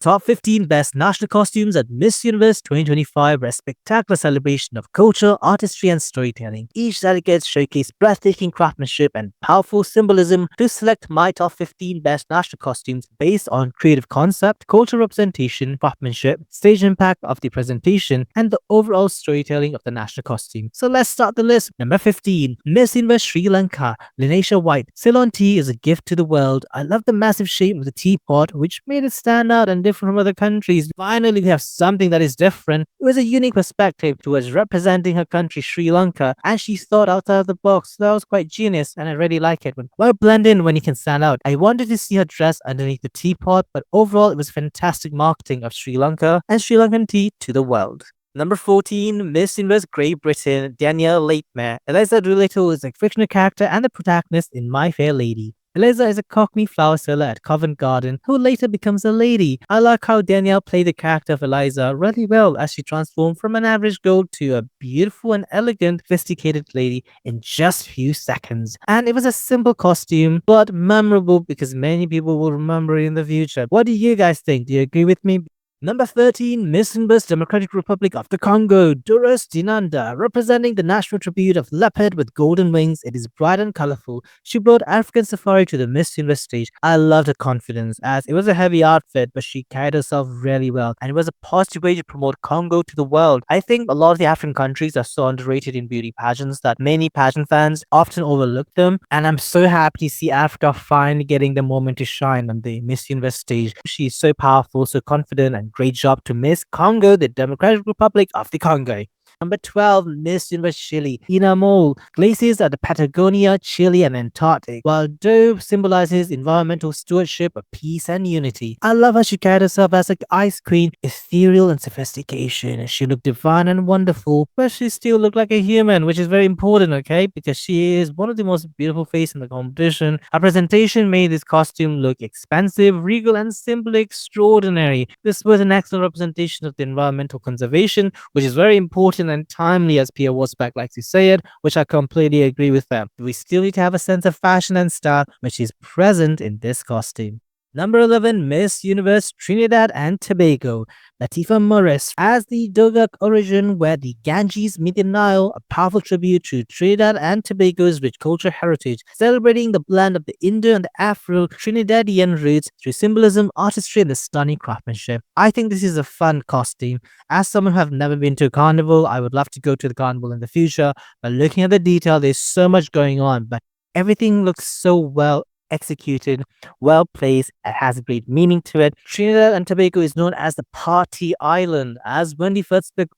Top 15 Best National Costumes at Miss Universe 2025 were a spectacular celebration of culture, artistry, and storytelling. Each delegate showcased breathtaking craftsmanship and powerful symbolism. To select my top 15 best national costumes based on creative concept, cultural representation, craftsmanship, stage impact of the presentation, and the overall storytelling of the national costume. So let's start the list. Number 15, Miss Universe Sri Lanka, Linesha White. Ceylon tea is a gift to the world. I love the massive shape of the teapot, which made it stand out and different from other countries. Finally, we have something that is different. It was a unique perspective towards representing her country, Sri Lanka, and she thought outside of the box. So that was quite genius, and I really like it. Well, blend in when you can stand out. I wanted to see her dress underneath the teapot, but overall, it was fantastic marketing of Sri Lanka and Sri Lankan tea to the world. Number 14, Miss Universe Great Britain, Danielle Laitmare. Eliza Doolittle is a fictional character and the protagonist in My Fair Lady. Eliza is a cockney flower seller at Covent Garden who later becomes a lady. I like how Danielle played the character of Eliza really well as she transformed from an average girl to a beautiful and elegant, sophisticated lady in just few seconds. And it was a simple costume, but memorable because many people will remember it in the future. What do you guys think? Do you agree with me? Number 13, Miss Universe Democratic Republic of the Congo, Doris Dinanda, representing the national tribute of leopard with golden wings. It is bright and colorful. She brought African safari to the Miss Universe stage. I loved her confidence as it was a heavy outfit, but she carried herself really well, and it was a positive way to promote Congo to the world. I think a lot of the African countries are so underrated in beauty pageants that many pageant fans often overlook them, and I'm so happy to see Africa finally getting the moment to shine on the Miss Universe stage. She's so powerful, so confident, and great job to Miss Congo, the Democratic Republic of the Congo. Number 12, Miss Universe Chile. Ina Mole. Glaciers are the Patagonia, Chile, and Antarctic, while Dove symbolizes environmental stewardship, peace, and unity. I love how she carried herself as an ice queen, ethereal and sophistication. She looked divine and wonderful, but she still looked like a human, which is very important, okay? Because she is one of the most beautiful faces in the competition. Her presentation made this costume look expensive, regal, and simply extraordinary. This was an excellent representation of the environmental conservation, which is very important and timely, as Pia Wozniak likes to say it, which I completely agree with them. We still need to have a sense of fashion and style, which is present in this costume. Number 11, Miss Universe Trinidad and Tobago. Latifah Morris as the Doggak origin where the Ganges meet the Nile, a powerful tribute to Trinidad and Tobago's rich cultural heritage, celebrating the blend of the Indo and the Afro-Trinidadian roots through symbolism, artistry, and the stunning craftsmanship. I think this is a fun costume. As someone who have never been to a carnival, I would love to go to the carnival in the future, but looking at the detail, there's so much going on, but everything looks so well executed, well placed, and has a great meaning to it. Trinidad and Tobago is known as the Party Island, as Wendy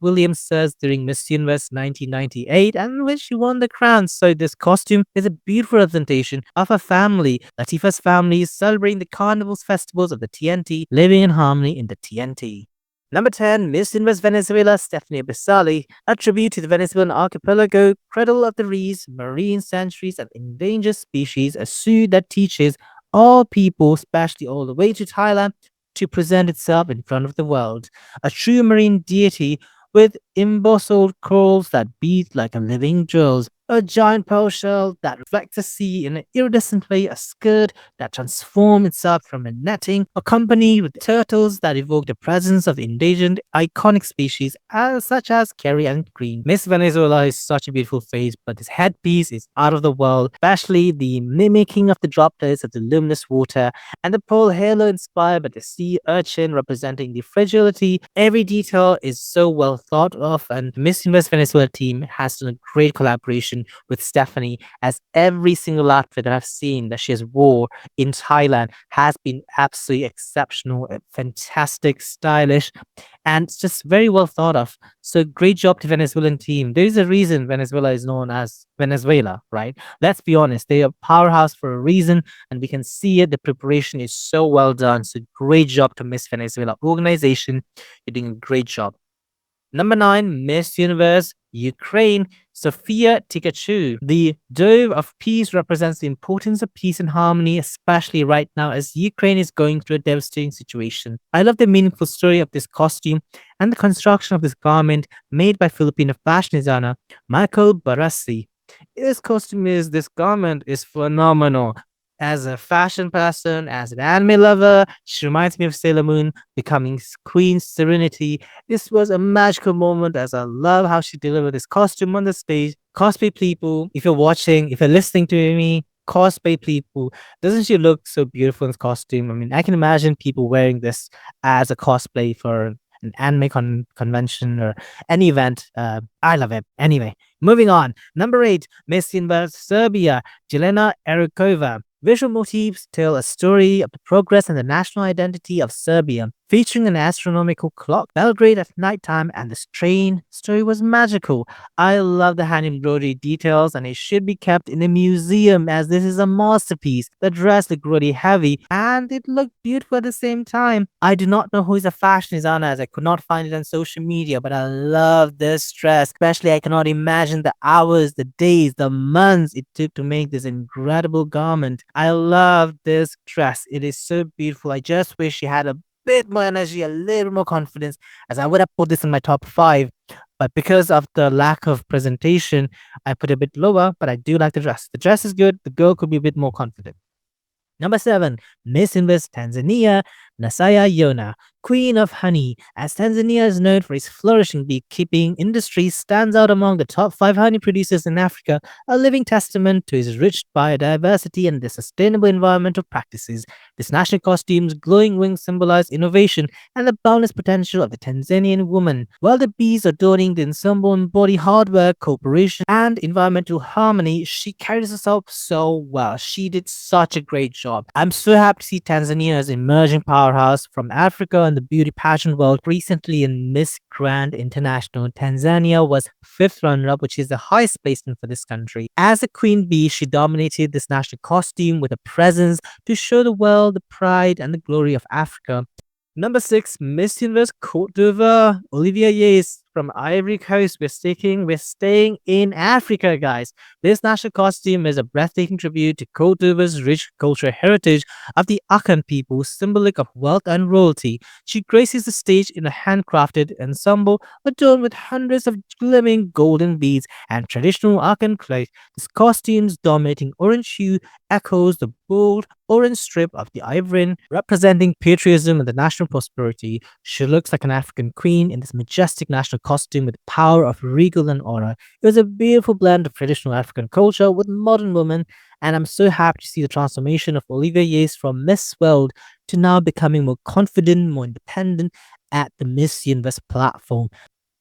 Williams says during Miss Universe 1998, and when she won the crown. So this costume is a beautiful representation of her family. Latifah's family is celebrating the carnivals festivals of the TNT, living in harmony in the TNT. Number 10, Miss Universe Venezuela, Stephanie Bissali, a tribute to the Venezuelan archipelago, cradle of the reefs, marine sanctuaries, and endangered species, a zoo that teaches all people, especially all the way to Thailand, to present itself in front of the world. A true marine deity with embossed corals that beat like a living jewels, a giant pearl shell that reflects the sea in an iridescent way, a skirt that transforms itself from a netting, accompanied with turtles that evoke the presence of endangered iconic species such as Kerry and Green. Miss Venezuela is such a beautiful face, but this headpiece is out of the world, especially the mimicking of the droplets of the luminous water and the pearl halo inspired by the sea urchin representing the fragility. Every detail is so well thought of, and Miss Universe Venezuela team has done a great collaboration with Stephanie, as every single outfit that I've seen that she has wore in Thailand has been absolutely exceptional, fantastic, stylish, and it's just very well thought of. So great job to Venezuelan team. There is a reason Venezuela is known as Venezuela, right? Let's be honest, they are a powerhouse for a reason, and we can see it. The preparation is so well done. So great job to Miss Venezuela organization. You're doing a great job. Number 9, Miss Universe Ukraine, Sofia Tikachu. The dove of peace represents the importance of peace and harmony, especially right now as Ukraine is going through a devastating situation. I love the meaningful story of this costume and the construction of this garment made by Filipino fashion designer Michael Barassi. This garment is phenomenal. As a fashion person, as an anime lover, she reminds me of Sailor Moon becoming Queen Serenity. This was a magical moment as I love how she delivered this costume on the stage. Cosplay people, if you're watching, if you're listening to me, cosplay people, doesn't she look so beautiful in this costume? I mean, I can imagine people wearing this as a cosplay for an anime convention or any event. I love it. Anyway, moving on. Number 8, Miss Universe Serbia, Jelena Erikova. Visual motifs tell a story of the progress and the national identity of Serbia, featuring an astronomical clock, Belgrade at nighttime, and the train story was magical. I love the hand embroidery details, and it should be kept in a museum as this is a masterpiece. The dress looked really heavy, and it looked beautiful at the same time. I do not know who is a fashion designer as I could not find it on social media, but I love this dress. Especially, I cannot imagine the hours, the days, the months it took to make this incredible garment. I love this dress. It is so beautiful. I just wish she had a bit more energy, a little more confidence, as I would have put this in my top 5. But because of the lack of presentation, I put it a bit lower, but I do like the dress. The dress is good. The girl could be a bit more confident. Number 7, Miss Universe Tanzania, Nasaya Yona, Queen of Honey. As Tanzania is known for its flourishing beekeeping industry, stands out among the top 5 honey producers in Africa, a living testament to its rich biodiversity and the sustainable environmental practices. This national costume's glowing wings symbolize innovation and the boundless potential of the Tanzanian woman, while the bees adorning the ensemble embody hard work, cooperation, and environmental harmony. She carries herself so well. She did such a great job. I'm so happy to see Tanzania as an emerging powerhouse from Africa and the beauty pageant world. Recently in Miss Grand International, Tanzania was 5th runner-up, which is the highest placement for this country. As a queen bee, she dominated this national costume with a presence to show the world the pride and the glory of Africa. Number 6, Miss Universe Côte d'Ivoire, Olivia Yates from Ivory Coast. We're staying in Africa, guys. This national costume is a breathtaking tribute to Côte d'Ivoire's rich cultural heritage of the Akan people, symbolic of wealth and royalty. She graces the stage in a handcrafted ensemble adorned with hundreds of glimmering golden beads and traditional Akan clay. This costume's dominating orange hue echoes the bold orange strip of the ivory, representing patriotism and the national prosperity. She looks like an African queen in this majestic national costume with the power of regal and honor. It was a beautiful blend of traditional African culture with modern women, and I'm so happy to see the transformation of Olivia Yates from Miss World to now becoming more confident, more independent at the Miss Universe platform.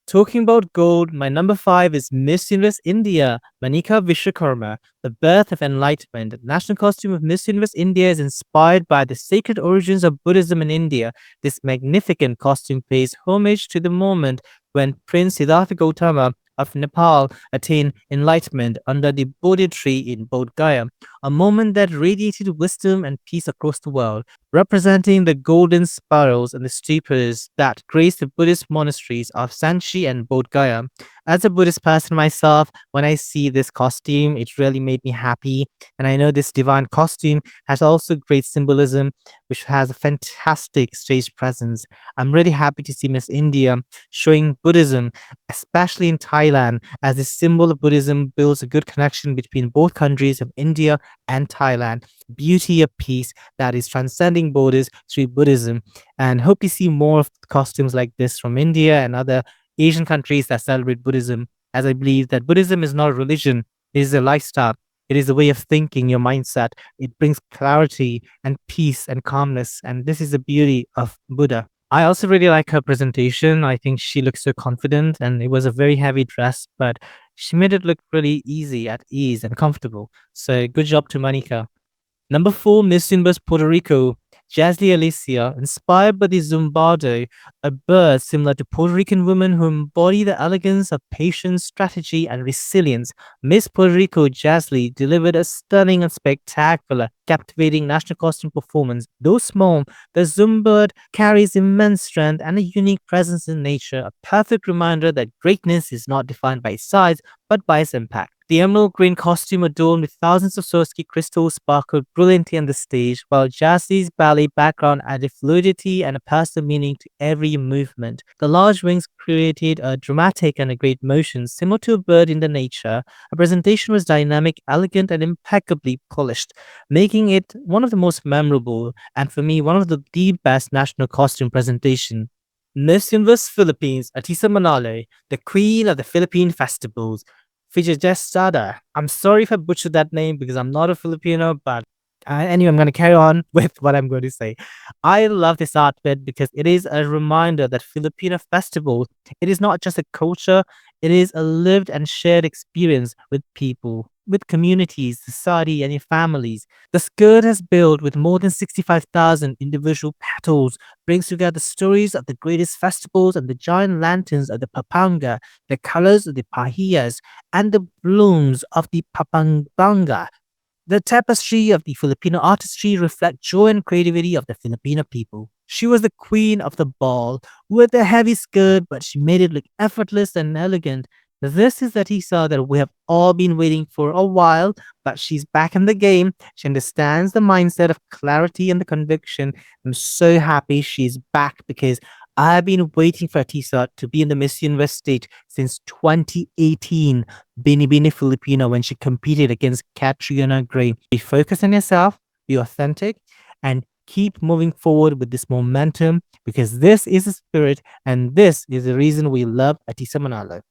Talking about gold, my number 5 is Miss Universe India, Manika Vishwakarma, the birth of enlightenment. The national costume of Miss Universe India is inspired by the sacred origins of Buddhism in India. This magnificent costume pays homage to the moment when Prince Siddhartha Gautama of Nepal attained enlightenment under the Bodhi tree in Bodh Gaya, a moment that radiated wisdom and peace across the world, representing the golden spirals and the stupas that grace the Buddhist monasteries of Sanchi and Bodh Gaya. As a Buddhist person myself, when I see this costume, it really made me happy. And I know this divine costume has also great symbolism, which has a fantastic stage presence. I'm really happy to see Miss India showing Buddhism, especially in Thailand, as this symbol of Buddhism builds a good connection between both countries of India and Thailand. Beauty of peace that is transcending borders through Buddhism. And hope to see more of costumes like this from India and other Asian countries that celebrate Buddhism, as I believe that Buddhism is not a religion, it is a lifestyle. It is a way of thinking, your mindset. It brings clarity and peace and calmness. And this is the beauty of Buddha. I also really like her presentation. I think she looks so confident, and it was a very heavy dress, but she made it look really easy, at ease, and comfortable. So good job to Manika. Number 4, Miss Universe Puerto Rico, Jasly Alicia, inspired by the Zumbardo, a bird similar to Puerto Rican women who embody the elegance of patience, strategy, and resilience. Miss Puerto Rico Jasly delivered a stunning and spectacular, captivating national costume performance. Though small, the Zumbird carries immense strength and a unique presence in nature, a perfect reminder that greatness is not defined by its size, but by its impact. The emerald green costume adorned with thousands of Swarovski crystals sparkled brilliantly on the stage, while Jassie's ballet background added fluidity and a personal meaning to every movement. The large wings created a dramatic and a great motion, similar to a bird in the nature. Her presentation was dynamic, elegant, and impeccably polished, making it one of the most memorable and for me one of the best national costume presentation. Miss Universe Philippines, Atisa Manalo, the queen of the Philippine festivals. Fijajestada. I'm sorry if I butchered that name because I'm not a Filipino, but anyway, I'm going to carry on with what I'm going to say. I love this outfit because it is a reminder that Filipino festivals, it is not just a culture, it is a lived and shared experience with people, with communities, society, and your families. The skirt has built with more than 65,000 individual petals, brings together stories of the greatest festivals and the giant lanterns of the Papanga, the colors of the pahiyas, and the blooms of the Papangbanga. The tapestry of the Filipino artistry reflect joy and creativity of the Filipino people. She was the queen of the ball with a heavy skirt, but she made it look effortless and elegant. This is that he saw that we have all been waiting for a while, but she's back in the game. She understands the mindset of clarity and the conviction. I'm so happy she's back because I've been waiting for Atisa to be in the Miss Universe stage since 2018. Bini Bini Filipino when she competed against Catriona Gray. Be focused on yourself, be authentic, and keep moving forward with this momentum because this is the spirit and this is the reason we love Atisa Manalo.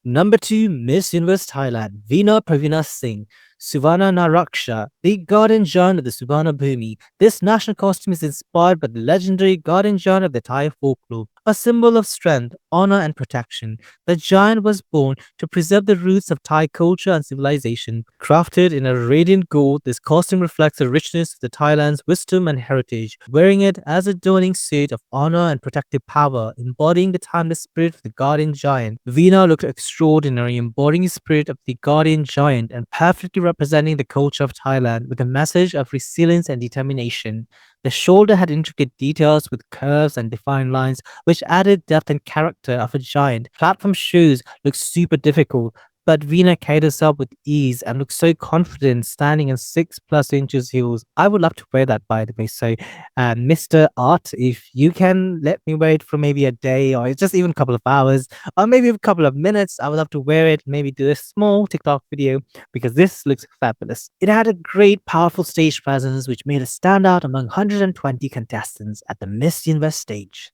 Number 2, Miss Universe Thailand, Veena Pravina Singh, Suvana Naraksha, the Garden Giant of the Subana Bhumi. This national costume is inspired by the legendary Garden Giant of the Thai folklore, a symbol of strength, honor, and protection. The giant was born to preserve the roots of Thai culture and civilization. Crafted in a radiant gold, this costume reflects the richness of the Thailand's wisdom and heritage. Wearing it as a adorning suit of honor and protective power, embodying the timeless spirit of the Guardian Giant, Veena looked extraordinary, embodying the spirit of the Guardian Giant and perfectly representing the culture of Thailand with a message of resilience and determination. The shoulder had intricate details with curves and defined lines, which added depth and character of a giant. Platform shoes looked super difficult, but Veena carried herself with ease and looked so confident standing in 6+ inches heels. I would love to wear that, by the way. So, Mr. Art, if you can let me wear it for maybe a day or just even a couple of hours or maybe a couple of minutes, I would love to wear it, maybe do a small TikTok video because this looks fabulous. It had a great, powerful stage presence which made it stand out among 120 contestants at the Miss Universe stage.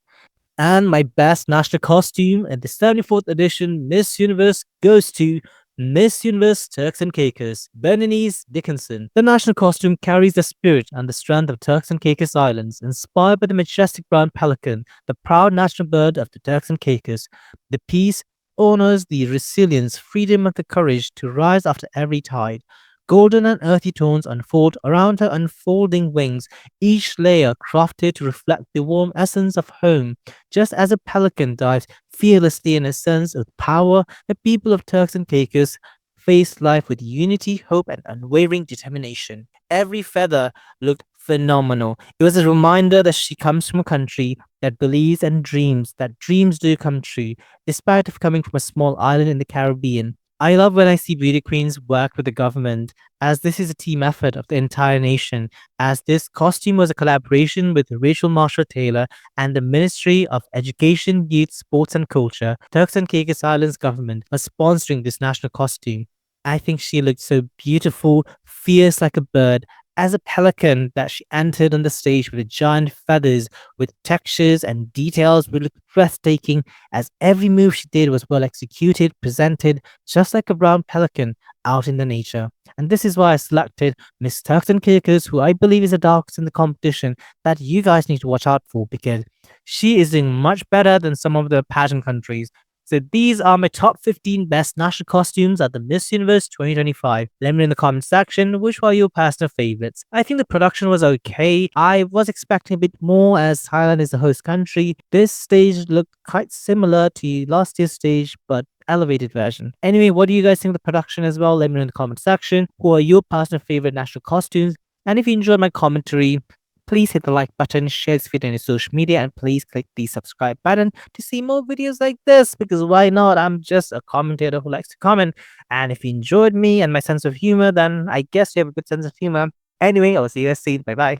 And my best national costume at the 74th edition Miss Universe goes to Miss Universe Turks and Caicos, Bernice Dickinson. The national costume carries the spirit and the strength of Turks and Caicos Islands, inspired by the majestic brown pelican, the proud national bird of the Turks and Caicos. The piece honors the resilience, freedom, and the courage to rise after every tide. Golden and earthy tones unfold around her unfolding wings, each layer crafted to reflect the warm essence of home. Just as a pelican dives fearlessly in a sense of power, the people of Turks and Caicos face life with unity, hope, and unwavering determination. Every feather looked phenomenal. It was a reminder that she comes from a country that believes and dreams, that dreams do come true, despite of coming from a small island in the Caribbean. I love when I see beauty queens work with the government, as this is a team effort of the entire nation, as this costume was a collaboration with Rachel Marshall Taylor and the Ministry of Education, Youth, Sports and Culture. Turks and Caicos Islands government was sponsoring this national costume. I think she looked so beautiful, fierce like a bird, as a pelican that she entered on the stage with giant feathers, with textures and details really breathtaking, as every move she did was well executed, presented just like a brown pelican out in the nature. And this is why I selected Miss Turks and Caicos, who I believe is a dark horse in the competition that you guys need to watch out for because she is doing much better than some of the pageant countries. So these are my top 15 best national costumes at the Miss Universe 2025. Let me know in the comment section which were your personal favorites. I think the production was okay. I was expecting a bit more as Thailand is the host country. This stage looked quite similar to last year's stage, but elevated version. Anyway, what do you guys think of the production as well? Let me know in the comment section. Who are your personal favorite national costumes? And if you enjoyed my commentary, Please hit the like button, share this video on your social media, and please click the subscribe button to see more videos like this, because why not? I'm just a commentator who likes to comment. And if you enjoyed me and my sense of humor, then I guess you have a good sense of humor. Anyway, I'll see you guys soon. Bye bye.